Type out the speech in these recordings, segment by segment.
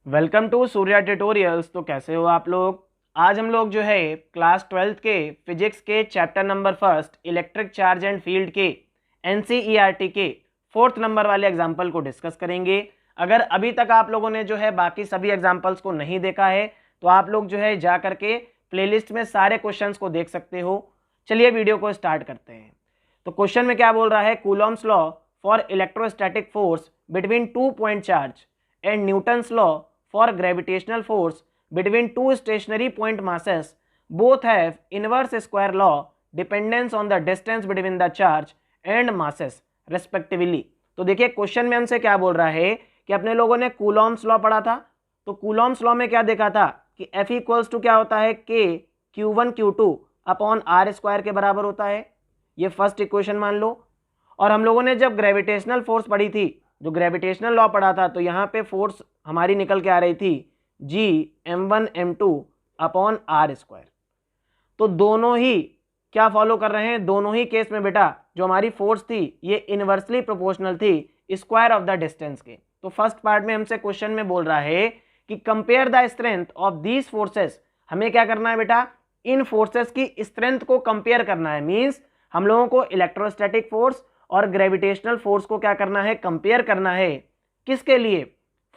Welcome to Surya tutorials. तो कैसे हो आप लोग। आज हम लोग जो है क्लास 12th के फिजिक्स के chapter number first electric charge and field के एनसीईआरटी के 4th नंबर वाले एग्जाम्पल को डिस्कस करेंगे। अगर अभी तक आप लोगों ने जो है बाकी सभी एग्जाम्पल्स को नहीं देखा है तो आप लोग जो है जा करके प्लेलिस्ट में सारे क्वेश्चंस को देख सकते हो। चलिए वीडियो को स्टार्ट करते हैं। तो क्वेश्चन में क्या बोल रहा है, Coulomb's law for electrostatic force between 2 point charge and Newton's law for gravitational force between two stationary point masses both have inverse square law dependence on the distance between the charge and masses respectively। तो देखिए question में हमसे क्या बोल रहा है कि अपने लोगों ने कूलॉम्स लॉ पढ़ा था। तो कूलॉम्स लॉ में क्या देखा था कि F इक्वल्स टू क्या होता है, K Q1 Q2 upon R square के बराबर होता है। ये फर्स्ट इक्वेशन मान लो। और हम लोगों ने जब ग्रेविटेशनल फोर्स पढ़ी थी, जो ग्रेविटेशनल लॉ पढ़ा था, तो यहाँ पे फोर्स हमारी निकल के आ रही थी G m1 m2 upon R square. तो दोनों ही क्या फॉलो कर रहे हैं, दोनों ही केस में बेटा जो हमारी फोर्स थी ये इनवर्सली प्रोपोर्शनल थी स्क्वायर ऑफ द डिस्टेंस के। तो फर्स्ट पार्ट में हमसे क्वेश्चन में बोल रहा है कि compare the strength of these forces. हमें क्या करना है बेटा, इन फोर्सेस की स्ट्रेंथ को कंपेयर करना है। मीन्स हम लोगों को इलेक्ट्रोस्टैटिक फोर्स और ग्रेविटेशनल फोर्स को क्या करना है, कंपेयर करना है। किसके लिए,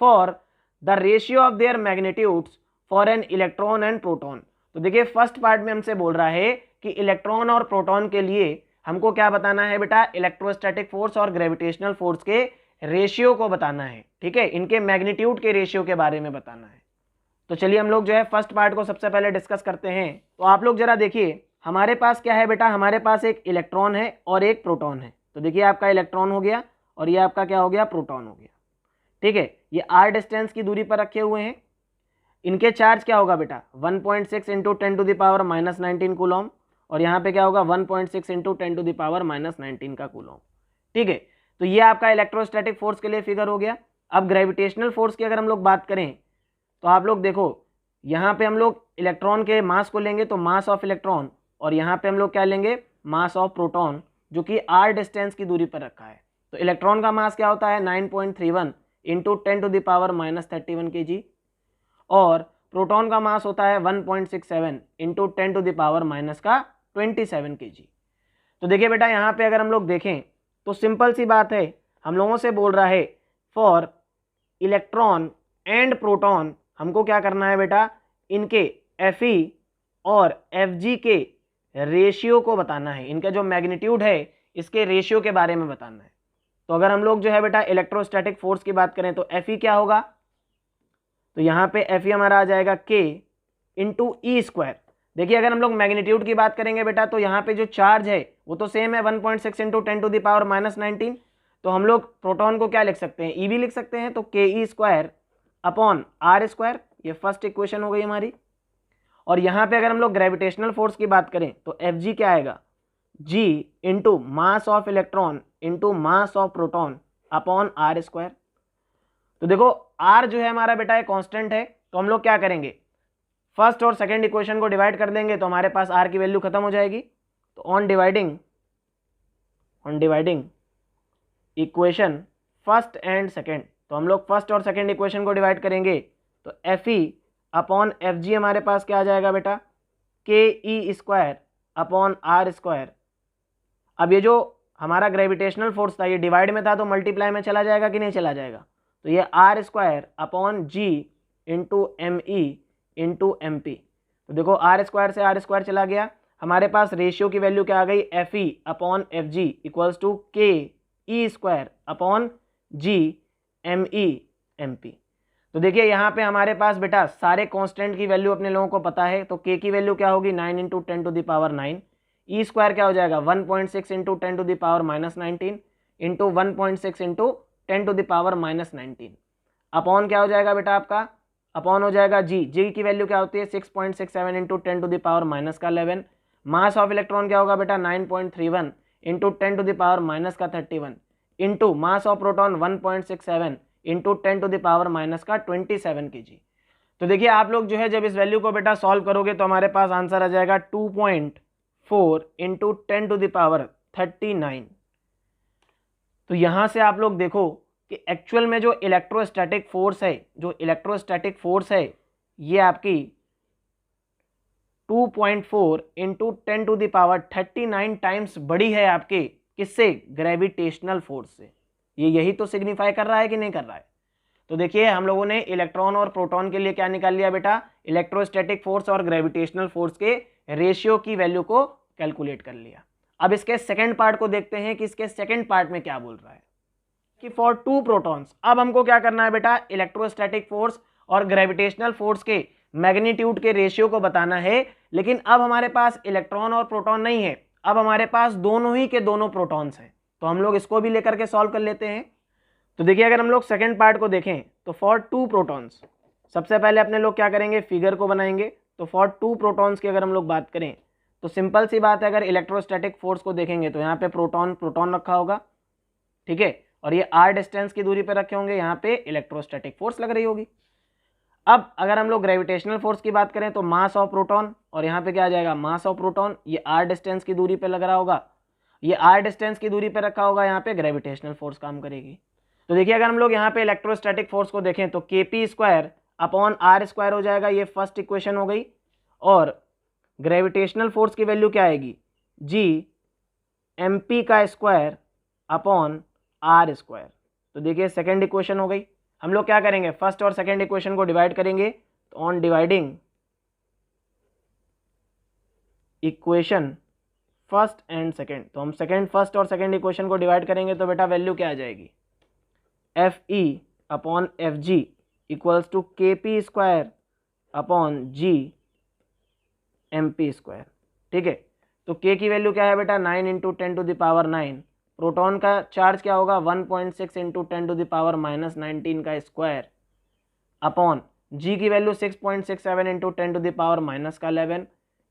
for the ratio of their magnitudes for an electron and proton. तो देखिए फर्स्ट पार्ट में हमसे बोल रहा है कि इलेक्ट्रॉन और प्रोटॉन के लिए हमको क्या बताना है बेटा, इलेक्ट्रोस्टैटिक फोर्स और ग्रेविटेशनल फोर्स के रेशियो को बताना है। ठीक है, इनके मैग्नीट्यूड के रेशियो के बारे में बताना है। तो चलिए हम लोग जो है फर्स्ट पार्ट को सबसे पहले डिस्कस करते हैं। तो आप लोग जरा देखिए हमारे पास क्या है बेटा, हमारे पास एक इलेक्ट्रॉन है और एक प्रोटॉन है। तो देखिए आपका इलेक्ट्रॉन हो गया और ये आपका क्या हो गया, प्रोटॉन हो गया। ठीक है, ये r डिस्टेंस की दूरी पर रखे हुए हैं। इनके चार्ज क्या होगा बेटा, 1.6 into 10 to the power -19 coulomb, और यहाँ पे क्या होगा 1.6 इंटू 10 टू द पावर -19 का कूलॉम। ठीक है, तो ये आपका इलेक्ट्रोस्टैटिक फोर्स के लिए फिगर हो गया। अब ग्रेविटेशनल फोर्स की अगर हम लोग बात करें तो आप लोग देखो यहाँ पे हम लोग इलेक्ट्रॉन के मास को लेंगे तो मास ऑफ इलेक्ट्रॉन, और यहाँ पे हम लोग क्या लेंगे, मास ऑफ प्रोटॉन, जो कि r डिस्टेंस की दूरी पर रखा है। तो इलेक्ट्रॉन का मास क्या होता है 9.31 into 10 to the power -31 kg, और प्रोटॉन का मास होता है 1.67 into 10 to the power -27 kg। तो देखिए बेटा यहाँ पे अगर हम लोग देखें तो सिंपल सी बात है, हम लोगों से बोल रहा है फॉर इलेक्ट्रॉन एंड प्रोटॉन हमको क्या करना है बेटा, इनके Fe और Fg के रेशियो को बताना है। इनका जो मैग्नीट्यूड है इसके रेशियो के बारे में बताना है। तो अगर हम लोग जो है बेटा इलेक्ट्रोस्टैटिक फोर्स की बात करें तो Fe क्या होगा, तो यहाँ पे Fe हमारा आ जाएगा K इंटू ई स्क्वायर। देखिए अगर हम लोग मैग्नीट्यूड की बात करेंगे बेटा तो यहाँ पे जो चार्ज है वो तो सेम है 1.6 इंटू 10 टू द पावर -19। तो हम लोग प्रोटॉन को क्या लिख सकते हैं, ई भी लिख सकते हैं। तो के E square upon R square, ये फर्स्ट इक्वेशन हो गई हमारी। और यहाँ पे अगर हम लोग ग्रेविटेशनल फोर्स की बात करें तो एफ जी क्या आएगा, G into mass of electron into mass of proton upon R square. तो देखो आर जो है हमारा बेटा एक कांस्टेंट है, तो हम लोग क्या करेंगे, फर्स्ट और सेकंड इक्वेशन को डिवाइड कर देंगे तो हमारे पास आर की वैल्यू खत्म हो जाएगी। तो on dividing equation first and second, तो हम लोग फर्स्ट और सेकंड इक्वेशन को डिवाइड करेंगे तो एफ ई अपॉन एफ जी हमारे पास क्या आ जाएगा बेटा, के E square upon R square. अब ये जो हमारा ग्रेविटेशनल फोर्स था ये डिवाइड में था तो मल्टीप्लाई में चला जाएगा कि नहीं चला जाएगा, तो ये R square upon G into M E into M P. तो देखो आर स्क्वायर से आर स्क्वायर चला गया, हमारे पास रेशियो की वैल्यू क्या आ गई, F E upon F G equals to K E square upon G M E M P. तो देखिए यहाँ पे हमारे पास बेटा सारे कांस्टेंट की वैल्यू अपने लोगों को पता है। तो के की वैल्यू क्या होगी 9 into 10 to the power 9, E square क्या हो जाएगा 1.6 into 10 to the power -19 into 1.6 into 10 to the power -19 upon क्या हो जाएगा बेटा आपका, अपॉन हो जाएगा जी की वैल्यू क्या होती है 6.67 into 10 to the power -11। Mass of electron क्या होगा बेटा 9.31 into 10 to the power -31 into mass of proton 1.67 into 10 to the power -27 kg। तो देखिए आप लोग जो है जब इस वैल्यू को बेटा सॉल्व करोगे तो हमारे पास आंसर आ जाएगा 2.4 इंटू 10 टू द पावर 39। तो यहाँ से आप लोग देखो कि एक्चुअल में जो इलेक्ट्रोस्टैटिक फोर्स है, ये आपकी 2.4 इंटू 10⁻39 टाइम्स बड़ी है आपके किससे, ग्रेविटेशनल फोर्स से। ये यही तो सिग्निफाई कर रहा है कि नहीं कर रहा है। तो देखिए हम लोगों ने इलेक्ट्रॉन और प्रोटॉन के लिए क्या निकाल लिया बेटा, इलेक्ट्रोस्टैटिक फोर्स और ग्रेविटेशनल फोर्स के रेशियो की वैल्यू को कैलकुलेट कर लिया। अब इसके सेकंड पार्ट को देखते हैं कि इसके सेकंड पार्ट में क्या बोल रहा है कि फॉर 2 प्रोटॉन्स। अब हमको क्या करना है बेटा, इलेक्ट्रोस्टैटिक फोर्स और ग्रेविटेशनल फोर्स के मैग्नीट्यूड के रेशियो को बताना है। लेकिन अब हमारे पास इलेक्ट्रॉन और प्रोटॉन नहीं है, अब हमारे पास दोनों ही के दोनों प्रोटॉन्स हैं। तो हम लोग इसको भी लेकर के सॉल्व कर लेते हैं। तो देखिए अगर हम लोग सेकंड पार्ट को देखें तो फॉर 2 प्रोटॉन्स, सबसे पहले अपने लोग क्या करेंगे, फिगर को बनाएंगे। तो फॉर 2 प्रोटॉन्स की अगर हम लोग बात करें तो सिंपल सी बात है, अगर इलेक्ट्रोस्टैटिक फोर्स को देखेंगे तो यहाँ पे प्रोटॉन रखा होगा, ठीक है, और ये r डिस्टेंस की दूरी पे रखे होंगे, यहाँ पे इलेक्ट्रोस्टैटिक फोर्स लग रही होगी। अब अगर हम लोग ग्रेविटेशनल फोर्स की बात करें तो मास ऑफ प्रोटॉन, और यहाँ पे क्या आ जाएगा, मास ऑफ प्रोटॉन, ये r डिस्टेंस की दूरी पे लग रहा होगा, ये r डिस्टेंस की दूरी पे रखा होगा, यहाँ पे ग्रेविटेशनल फोर्स काम करेगी। तो देखिए अगर हम लोग यहाँ पे इलेक्ट्रोस्टैटिक फोर्स को देखें तो kp² हो जाएगा, ये फर्स्ट इक्वेशन हो गई। और ग्रेविटेशनल फोर्स की वैल्यू क्या आएगी, gmp² r²। तो देखिए सेकेंड इक्वेशन हो गई। हम लोग क्या करेंगे, फर्स्ट और सेकेंड इक्वेशन को डिवाइड करेंगे। तो on dividing equation first and second, तो हम सेकेंड, फर्स्ट और सेकेंड इक्वेशन को डिवाइड करेंगे तो बेटा वैल्यू क्या आ जाएगी, Fe/Fg equals to kp² gmp²। ठीक है, तो k की वैल्यू क्या है बेटा, 9 इंटू 10⁹। प्रोटॉन का चार्ज क्या होगा, 1.6 इंटू 10⁻⁻19 का स्क्वायर अपॉन g की value 6.67 into 10⁻⁻11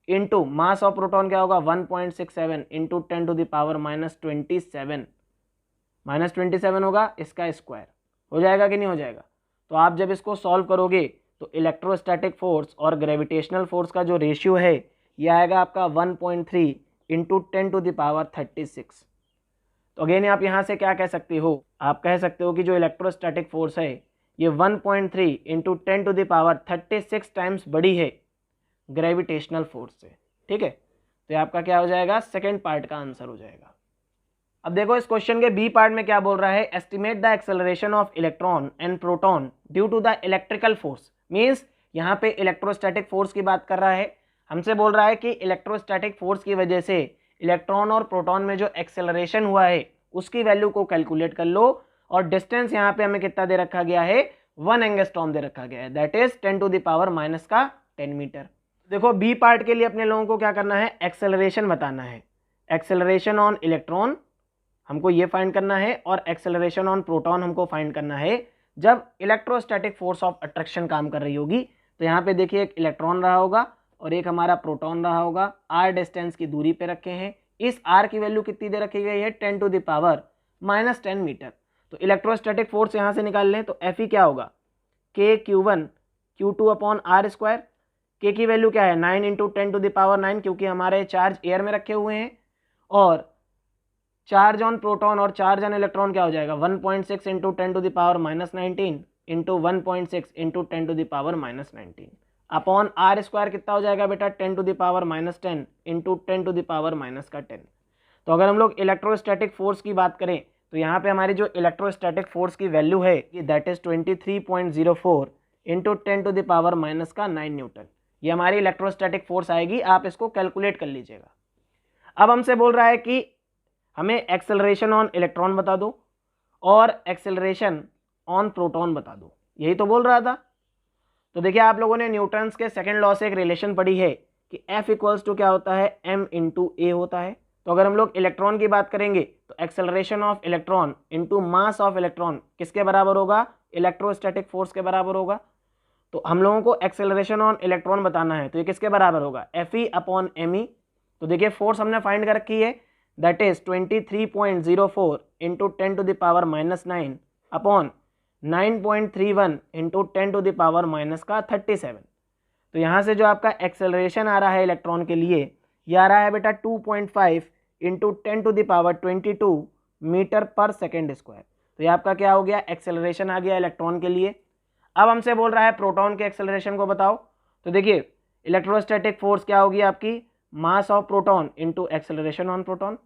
into mass of proton क्या होगा, 1.67 इंटू 10⁻⁻27 -27 होगा, इसका स्क्वायर हो जाएगा कि नहीं हो जाएगा। तो आप जब इसको सॉल्व करोगे तो इलेक्ट्रोस्टैटिक फोर्स और ग्रेविटेशनल फोर्स का जो रेशियो है ये आएगा आपका 1.3 इंटू 10⁻36। तो अगेन आप यहाँ से क्या कह सकते हो, आप कह सकते हो कि जो इलेक्ट्रोस्टैटिक फोर्स है ये 1.3 इंटू 10⁻36 टाइम्स बड़ी है ग्रेविटेशनल फोर्स से। ठीक है, तो ये आपका क्या हो जाएगा, सेकेंड पार्ट का आंसर हो जाएगा। अब देखो इस क्वेश्चन के बी पार्ट में क्या बोल रहा है, estimate the acceleration of electron and proton due to the electrical force. Means यहाँ पे इलेक्ट्रोस्टैटिक फोर्स की बात कर रहा है, हमसे बोल रहा है कि इलेक्ट्रोस्टैटिक फोर्स की वजह से इलेक्ट्रॉन और प्रोटॉन में जो एक्सेलरेशन हुआ है उसकी वैल्यू को कैलकुलेट कर लो। और डिस्टेंस यहाँ पे हमें कितना दे रखा गया है, 1 एंगस्ट्रॉम दे रखा गया है, दैट इज 10⁻⁻10 मीटर। देखो बी पार्ट के लिए अपने लोगों को क्या करना है, एक्सेलरेशन बताना है। एक्सेलरेशन ऑन इलेक्ट्रॉन हमको ये फाइंड करना है और एक्सेलरेशन ऑन प्रोटॉन हमको फाइंड करना है जब इलेक्ट्रोस्टैटिक फोर्स ऑफ अट्रैक्शन काम कर रही होगी। तो यहाँ पे देखिए एक इलेक्ट्रॉन रहा होगा और एक हमारा प्रोटॉन रहा होगा, r डिस्टेंस की दूरी पे रखे हैं। इस r की वैल्यू कितनी दे रखी गई है, 10⁻⁻10 मीटर। तो इलेक्ट्रोस्टैटिक फोर्स यहाँ से निकाल लें तो Fe क्या होगा, kq1 q2/r²। k की वैल्यू क्या है, 9 इंटू 10⁻9 क्योंकि हमारे चार्ज एयर में रखे हुए हैं। और चार्ज ऑन प्रोटॉन और चार्ज ऑन इलेक्ट्रॉन क्या हो जाएगा, 1.6 into 10⁻⁻19 into 1.6 into 10⁻⁻19 upon r² कितना हो जाएगा बेटा, 10⁻⁻10 इंटू 10⁻⁻10। तो अगर हम लोग इलेक्ट्रोस्टैटिक फोर्स की बात करें तो यहाँ पे हमारी जो इलेक्ट्रोस्टैटिक फोर्स की वैल्यू है दैट इज 23.04 इंटू 10⁻⁻9 न्यूटन। ये हमारी इलेक्ट्रोस्टैटिक फोर्स आएगी, आप इसको कैलकुलेट कर लीजिएगा। अब हमसे बोल रहा है कि हमें एक्सेलरेशन ऑन इलेक्ट्रॉन बता दो और एक्सेलरेशन ऑन प्रोटॉन बता दो, यही तो बोल रहा था। तो देखिए आप लोगों ने न्यूटन्स के सेकंड लॉ से एक रिलेशन पढ़ी है कि F इक्वल्स टू क्या होता है, m इंटू ए होता है। तो अगर हम लोग इलेक्ट्रॉन की बात करेंगे तो acceleration of electron into mass of electron किसके बराबर होगा, इलेक्ट्रोस्टैटिक फोर्स के बराबर होगा। तो हम लोगों को एक्सेलरेशन ऑन इलेक्ट्रॉन बताना है तो ये किसके बराबर होगा, Fe/me। तो देखिए फोर्स हमने फाइंड कर रखी है that is 23.04 into 10⁻⁻9 upon 9.31 into 10⁻�37। तो यहाँ से जो आपका एक्सेलरेशन आ रहा है इलेक्ट्रॉन के लिए ये आ रहा है बेटा 2.5 इंटू 10⁻22 मीटर पर सेकेंड स्क्वायर। तो ये आपका क्या हो गया, एक्सेलरेशन आ गया इलेक्ट्रॉन के लिए। अब हमसे बोल रहा है प्रोटॉन के एक्सेलरेशन को बताओ। तो देखिए इलेक्ट्रोस्टैटिक फोर्स क्या होगी आपकी, mass of proton into acceleration on proton.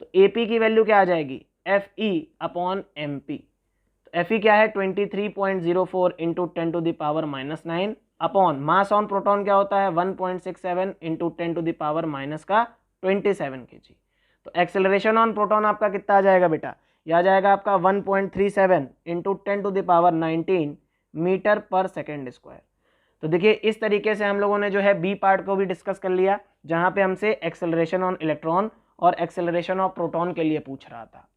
तो एपी की वैल्यू क्या आ जाएगी, F E upon M P. तो एफ ई क्या है 23.04 into 10⁻⁻9 upon mass on proton क्या होता है 1.67 इंटू 10⁻⁻27 kg। तो एक्सेलरेशन ऑन प्रोटॉन आपका कितना आ जाएगा बेटा, यह आ जाएगा आपका 1.37 इंटू 10⁻19 मीटर पर सेकेंड स्क्वायर। तो देखिए इस तरीके से हम लोगों ने जो है बी पार्ट को भी डिस्कस कर लिया, जहां पे हमसे एक्सेलरेशन ऑन इलेक्ट्रॉन और एक्सेलरेशन ऑफ प्रोटॉन के लिए पूछ रहा था।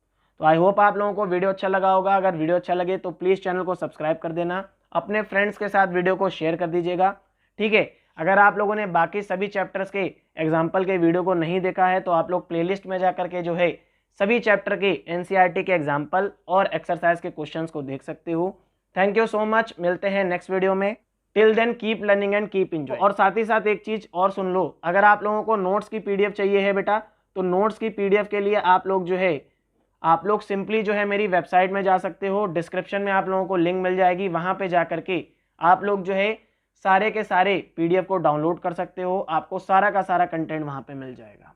तो आई होप आप लोगों को वीडियो अच्छा लगा होगा। अगर वीडियो अच्छा लगे तो प्लीज़ चैनल को सब्सक्राइब कर देना, अपने फ्रेंड्स के साथ वीडियो को शेयर कर दीजिएगा, ठीक है। अगर आप लोगों ने बाकी सभी चैप्टर्स के एग्जाम्पल के वीडियो को नहीं देखा है तो आप लोग प्लेलिस्ट में जाकर के जो है सभी चैप्टर के एनसीईआरटी के एग्जाम्पल और एक्सरसाइज के क्वेश्चंस को देख सकते हो। थैंक यू सो मच, मिलते हैं नेक्स्ट वीडियो में। Till then keep learning and keep enjoy. और साथ ही साथ एक चीज और सुन लो, अगर आप लोगों को नोट्स की पीडीएफ चाहिए है बेटा, तो नोट्स की पीडीएफ के लिए आप लोग जो है आप लोग सिंपली जो है मेरी वेबसाइट में जा सकते हो, डिस्क्रिप्शन में आप लोगों को लिंक मिल जाएगी, वहां पे जा करके आप लोग जो है सारे के सारे पीडीएफ को डाउनलोड कर सकते हो, आपको सारा का सारा कंटेंट वहां पे मिल जाएगा।